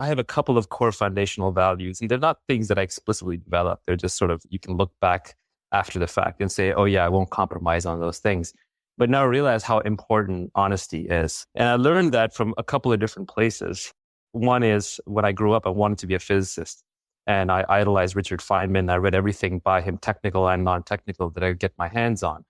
I have a couple of core foundational values, and they're not things that I explicitly develop. They're just sort of, you can look back after the fact and say, oh yeah, I won't compromise on those things. But now I realize how important honesty is. And I learned that from a couple of different places. One is when I grew up, I wanted to be a physicist. And I idolized Richard Feynman. I read everything by him, technical and non-technical, that I could get my hands on.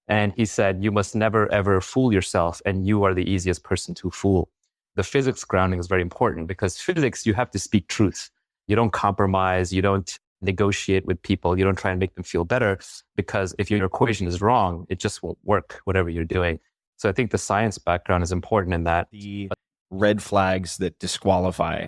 And he said, you must never, ever fool yourself. And you are the easiest person to fool. The physics grounding is very important because physics, you have to speak truth. You don't compromise. You don't negotiate with people. You don't try and make them feel better, because if your equation is wrong, it just won't work, whatever you're doing. So I think the science background is important in that. The red flags that disqualify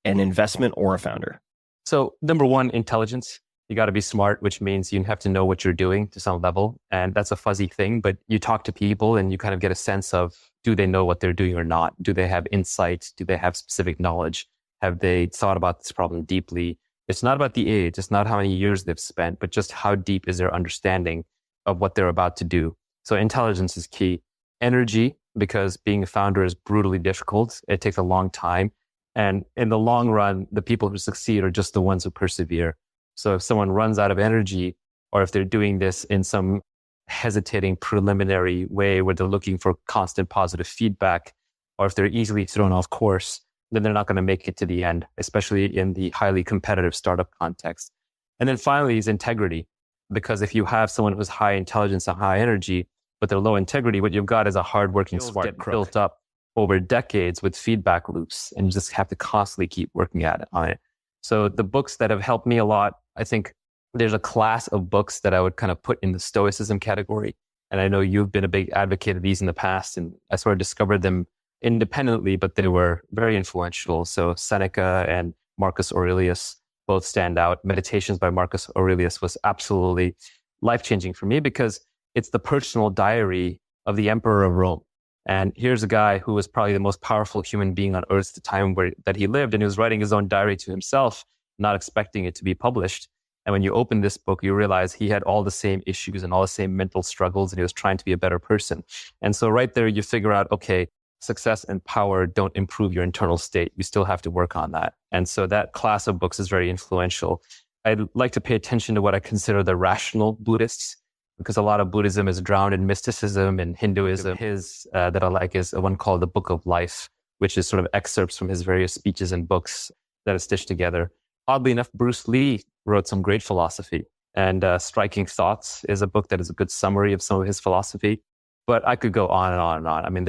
an investment or a founder. So number one, intelligence. You got to be smart, which means you have to know what you're doing to some level. And that's a fuzzy thing, but you talk to people and you kind of get a sense of, do they know what they're doing or not? Do they have insight? Do they have specific knowledge? Have they thought about this problem deeply? It's not about the age. It's not how many years they've spent, but just how deep is their understanding of what they're about to do. So intelligence is key. Energy, because being a founder is brutally difficult. It takes a long time. And in the long run, the people who succeed are just the ones who persevere. So if someone runs out of energy, or if they're doing this in some hesitating preliminary way where they're looking for constant positive feedback, or if they're easily thrown off course, then they're not going to make it to the end, especially in the highly competitive startup context. And then finally is integrity, because if you have someone who's high intelligence and high energy, but they're low integrity, what you've got is a hardworking smart built up over decades with feedback loops, and you just have to constantly keep working at it on it. So the books that have helped me a lot, I think there's a class of books that I would kind of put in the Stoicism category. And I know you've been a big advocate of these in the past, and I sort of discovered them independently, but they were very influential. So Seneca and Marcus Aurelius both stand out. Meditations by Marcus Aurelius was absolutely life-changing for me because it's the personal diary of the Emperor of Rome. And here's a guy who was probably the most powerful human being on earth at the time that he lived. And he was writing his own diary to himself, not expecting it to be published. And when you open this book, you realize he had all the same issues and all the same mental struggles, and he was trying to be a better person. And so right there, you figure out, okay, success and power don't improve your internal state. You still have to work on that. And so that class of books is very influential. I'd like to pay attention to what I consider the rational Buddhists, because a lot of Buddhism is drowned in mysticism and Hinduism. His that I like is one called The Book of Life, which is sort of excerpts from his various speeches and books that are stitched together. Oddly enough, Bruce Lee wrote some great philosophy, and Striking Thoughts is a book that is a good summary of some of his philosophy. But I could go on and on and on. I mean,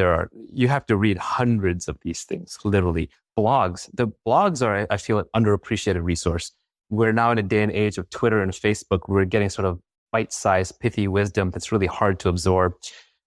you have to read hundreds of these things, literally. Blogs. The blogs are, I feel, an underappreciated resource. We're now in a day and age of Twitter and Facebook. We're getting sort of bite-sized, pithy wisdom that's really hard to absorb.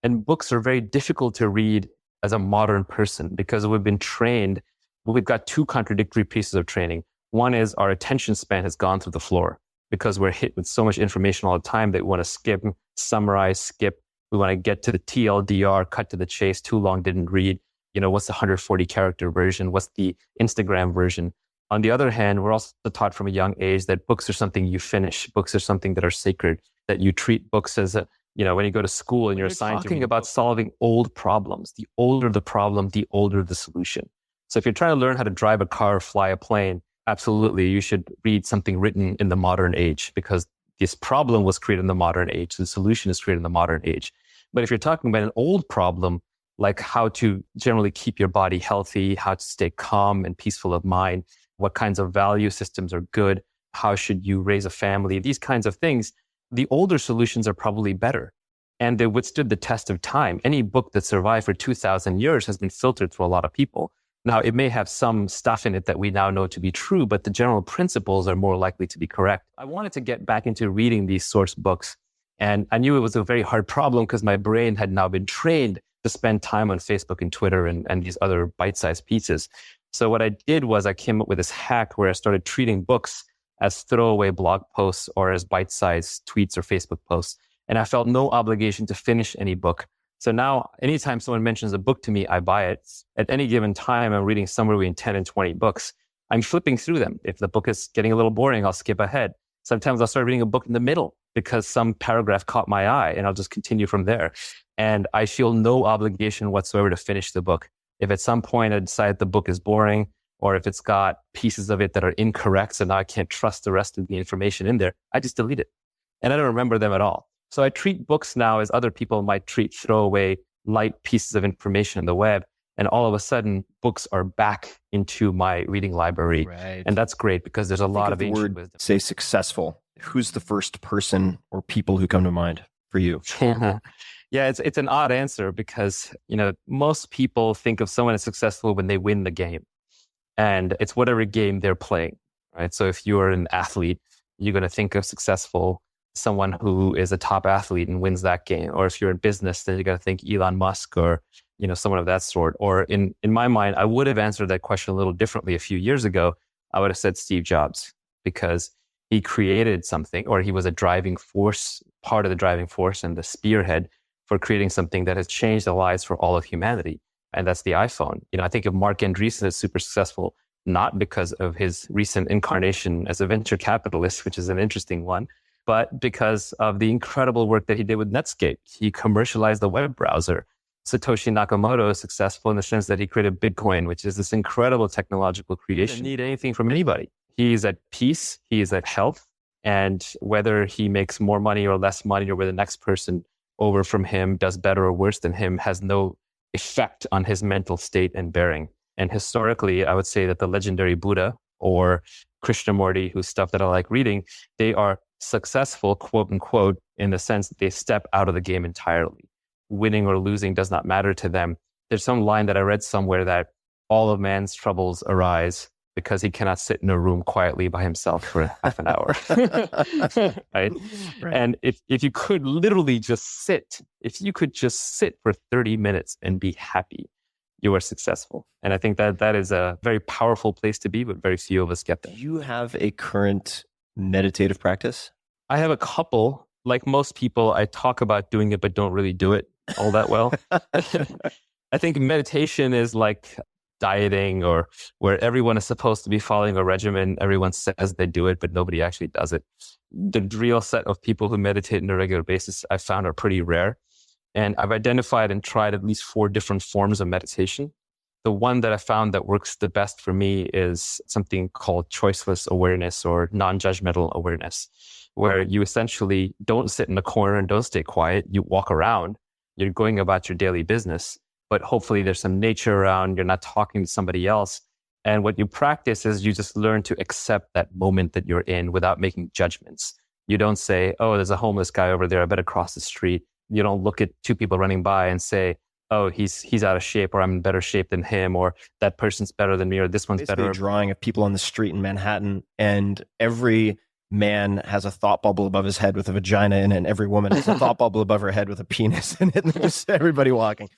And books are very difficult to read as a modern person because we've been trained. We've got two contradictory pieces of training. One is our attention span has gone through the floor because we're hit with so much information all the time that we want to skip, summarize, skip. We want to get to the TLDR, cut to the chase, too long, didn't read. You know, what's the 140 character version? What's the Instagram version? On the other hand, we're also taught from a young age that books are something you finish. Books are something that are sacred, that you treat books as when you go to school and you're assigned talking about solving old problems. The older the problem, the older the solution. So if you're trying to learn how to drive a car or fly a plane, absolutely, you should read something written in the modern age, because this problem was created in the modern age. The solution is created in the modern age. But if you're talking about an old problem, like how to generally keep your body healthy, how to stay calm and peaceful of mind, what kinds of value systems are good, how should you raise a family, these kinds of things, the older solutions are probably better. And they withstood the test of time. Any book that survived for 2,000 years has been filtered through a lot of people. Now, it may have some stuff in it that we now know to be true, but the general principles are more likely to be correct. I wanted to get back into reading these source books. And I knew it was a very hard problem because my brain had now been trained to spend time on Facebook and Twitter and these other bite-sized pieces. So what I did was I came up with this hack where I started treating books as throwaway blog posts or as bite-sized tweets or Facebook posts. And I felt no obligation to finish any book. So now anytime someone mentions a book to me, I buy it. At any given time, I'm reading somewhere between 10 and 20 books. I'm flipping through them. If the book is getting a little boring, I'll skip ahead. Sometimes I'll start reading a book in the middle because some paragraph caught my eye and I'll just continue from there. And I feel no obligation whatsoever to finish the book. If at some point I decide the book is boring or if it's got pieces of it that are incorrect, so now I can't trust the rest of the information in there, I just delete it. And I don't remember them at all. So I treat books now as other people might treat throwaway light pieces of information on the web. And all of a sudden, books are back into my reading library. Right. And that's great because there's a lot of ancient wisdom. Say successful. Who's the first person or people who come to mind for you? Yeah, it's an odd answer because, most people think of someone as successful when they win the game. And it's whatever game they're playing, right? So if you're an athlete, you're going to think of successful someone who is a top athlete and wins that game. Or if you're in business, then you're going to think Elon Musk or, someone of that sort. Or in my mind, I would have answered that question a little differently a few years ago. I would have said Steve Jobs, because he created something, or he was a driving force, part of the driving force and the spearhead for creating something that has changed the lives for all of humanity. And that's the iPhone. I think of Mark Andreessen as super successful, not because of his recent incarnation as a venture capitalist, which is an interesting one, but because of the incredible work that he did with Netscape. He commercialized the web browser. Satoshi Nakamoto is successful in the sense that he created Bitcoin, which is this incredible technological creation. He doesn't need anything from anybody. He's at peace. He is at health. And whether he makes more money or less money, or whether the next person over from him does better or worse than him, has no effect on his mental state and bearing. And historically, I would say that the legendary Buddha or Krishnamurti, whose stuff that I like reading, they are successful, quote unquote, in the sense that they step out of the game entirely. Winning or losing does not matter to them. There's some line that I read somewhere that all of man's troubles arise because he cannot sit in a room quietly by himself for half an hour. Right? And if you could literally just sit, if you could just sit for 30 minutes and be happy, you are successful. And I think that is a very powerful place to be, but very few of us get there. Do you have a current meditative practice? I have a couple. Like most people, I talk about doing it, but don't really do it all that well. I think meditation is like dieting, or where everyone is supposed to be following a regimen. Everyone says they do it, but nobody actually does it. The real set of people who meditate on a regular basis, I found, are pretty rare. And I've identified and tried at least 4 different forms of meditation. The one that I found that works the best for me is something called choiceless awareness, or non-judgmental awareness, where you essentially don't sit in a corner and don't stay quiet. You walk around, you're going about your daily business, but hopefully there's some nature around, you're not talking to somebody else. And what you practice is you just learn to accept that moment that you're in without making judgments. You don't say, oh, there's a homeless guy over there, I better cross the street. You don't look at 2 people running by and say, oh, he's out of shape, or I'm in better shape than him, or that person's better than me, or this one's Basically better. A drawing of people on the street in Manhattan, and every man has a thought bubble above his head with a vagina in it, and every woman has a thought bubble above her head with a penis in it, and just everybody walking.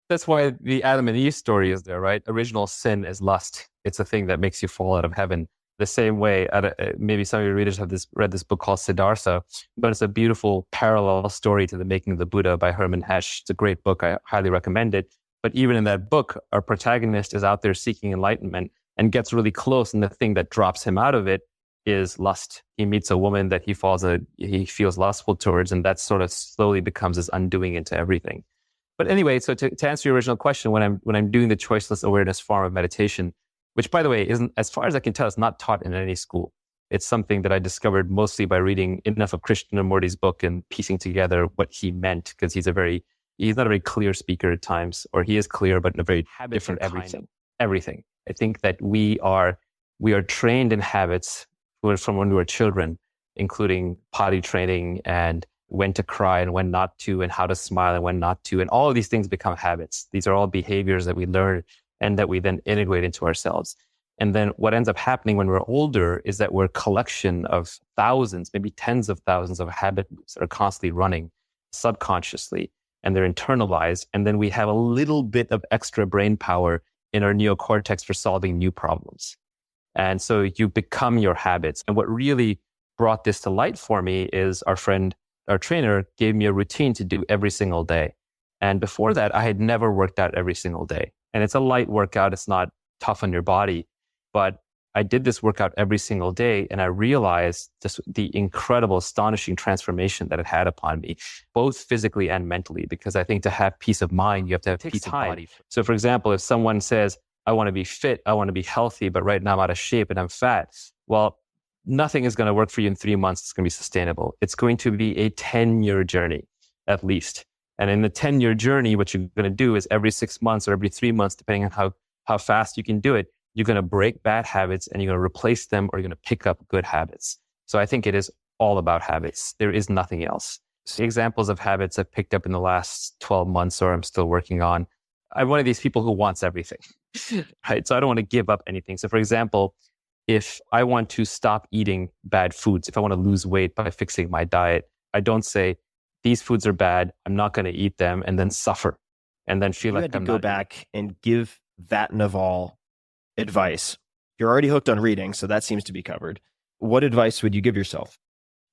That's why the Adam and Eve story is there, right? Original sin is lust. It's a thing that makes you fall out of heaven. The same way, maybe some of your readers have read this book called Siddhartha, but it's a beautiful parallel story to The Making of the Buddha by Hermann Hesse. It's a great book. I highly recommend it. But even in that book, our protagonist is out there seeking enlightenment and gets really close, and the thing that drops him out of it is lust. He meets a woman that he feels lustful towards, and that sort of slowly becomes his undoing into everything. But anyway, so to answer your original question, when I'm doing the choiceless awareness form of meditation, which, by the way, isn't, as far as I can tell, is not taught in any school. It's something that I discovered mostly by reading enough of Krishnamurti's book and piecing together what he meant, because he's not a very clear speaker at times, or he is clear, but in a very different everything. I think that we are trained in habits from when we were children, including potty training and when to cry and when not to, and how to smile and when not to. And all of these things become habits. These are all behaviors that we learn and that we then integrate into ourselves. And then what ends up happening when we're older is that we're a collection of thousands, maybe tens of thousands of habit loops that are constantly running subconsciously, and they're internalized. And then we have a little bit of extra brain power in our neocortex for solving new problems. And so you become your habits. And what really brought this to light for me is our trainer gave me a routine to do every single day. And before that, I had never worked out every single day. And it's a light workout. It's not tough on your body. But I did this workout every single day, and I realized just the incredible, astonishing transformation that it had upon me, both physically and mentally, because I think to have peace of mind, you have to have peace of body. So for example, if someone says, I want to be fit. I want to be healthy, but right now I'm out of shape and I'm fat. Well, nothing is going to work for you in 3 months. It's going to be sustainable. It's going to be a 10-year journey at least. And in the 10-year journey, what you're going to do is every 6 months or every 3 months, depending on how fast you can do it, you're going to break bad habits and you're going to replace them, or you're going to pick up good habits. So I think it is all about habits. There is nothing else. So examples of habits I've picked up in the last 12 months or I'm still working on. I'm one of these people who wants everything, right? So I don't want to give up anything. So for example, if I want to stop eating bad foods, if I want to lose weight by fixing my diet, I don't say, these foods are bad, I'm not going to eat them, and then suffer and then feel You like had to I'm go not back and give that Naval advice. You're already hooked on reading, so that seems to be covered. What advice would you give yourself?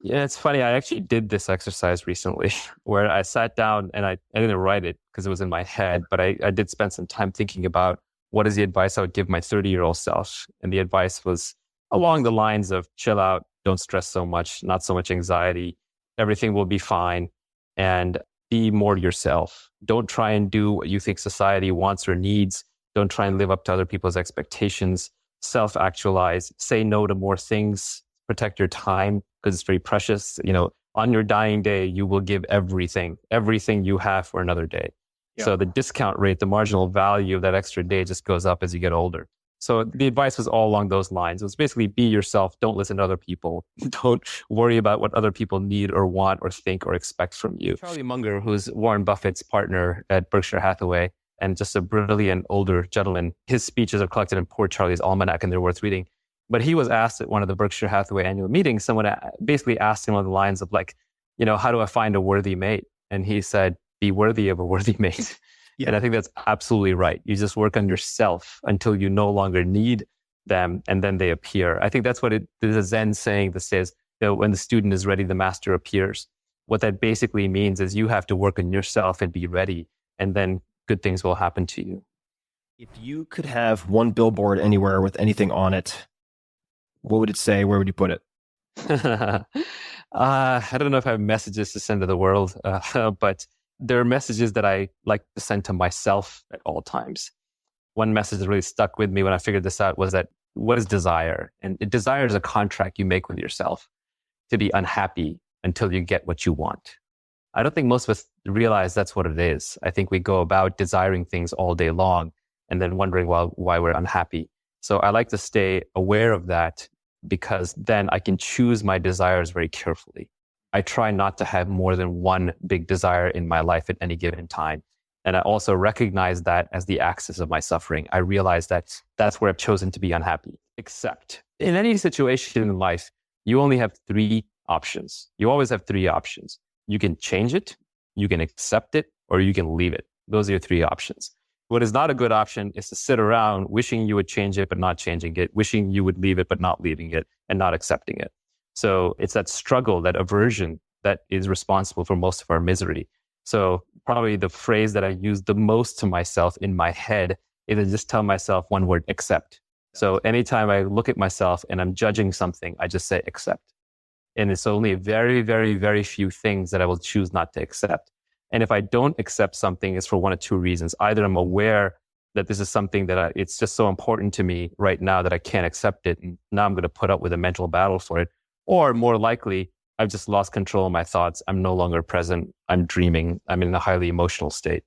Yeah, it's funny. I actually did this exercise recently where I sat down and I didn't write it because it was in my head, but I did spend some time thinking about what is the advice I would give my 30-year-old self. And the advice was along the lines of chill out, don't stress so much, not so much anxiety, everything will be fine, and be more yourself. Don't try and do what you think society wants or needs. Don't try and live up to other people's expectations. Self-actualize, say no to more things, protect your time because it's very precious. On your dying day, you will give everything you have for another day. Yeah. So the discount rate, the marginal value of that extra day just goes up as you get older. So the advice was all along those lines. It was basically be yourself. Don't listen to other people. Don't worry about what other people need or want or think or expect from you. Charlie Munger, who's Warren Buffett's partner at Berkshire Hathaway and just a brilliant older gentleman, his speeches are collected in Poor Charlie's Almanac and they're worth reading. But he was asked at one of the Berkshire Hathaway annual meetings, someone basically asked him on the lines of how do I find a worthy mate? And he said, be worthy of a worthy mate. Yeah. And I think that's absolutely right. You just work on yourself until you no longer need them, and then they appear. I think that's what there's a Zen saying that says, when the student is ready, the master appears. What that basically means is you have to work on yourself and be ready, and then good things will happen to you. If you could have one billboard anywhere with anything on it, what would it say? Where would you put it? I don't know if I have messages to send to the world, but there are messages that I like to send to myself at all times. One message that really stuck with me when I figured this out was that what is desire? And desire is a contract you make with yourself to be unhappy until you get what you want. I don't think most of us realize that's what it is. I think we go about desiring things all day long and then wondering why we're unhappy. So I like to stay aware of that because then I can choose my desires very carefully. I try not to have more than one big desire in my life at any given time. And I also recognize that as the axis of my suffering. I realize that that's where I've chosen to be unhappy. Except in any situation in life, you only have 3 options. You always have 3 options. You can change it, you can accept it, or you can leave it. Those are your 3 options. What is not a good option is to sit around wishing you would change it, but not changing it, wishing you would leave it, but not leaving it, and not accepting it. So it's that struggle, that aversion that is responsible for most of our misery. So probably the phrase that I use the most to myself in my head is to just tell myself one word, accept. So anytime I look at myself and I'm judging something, I just say accept. And it's only very, very, very few things that I will choose not to accept. And if I don't accept something, it's for one of 2 reasons. Either I'm aware that this is something that it's just so important to me right now that I can't accept it. And now I'm going to put up with a mental battle for it. Or more likely, I've just lost control of my thoughts. I'm no longer present. I'm dreaming. I'm in a highly emotional state.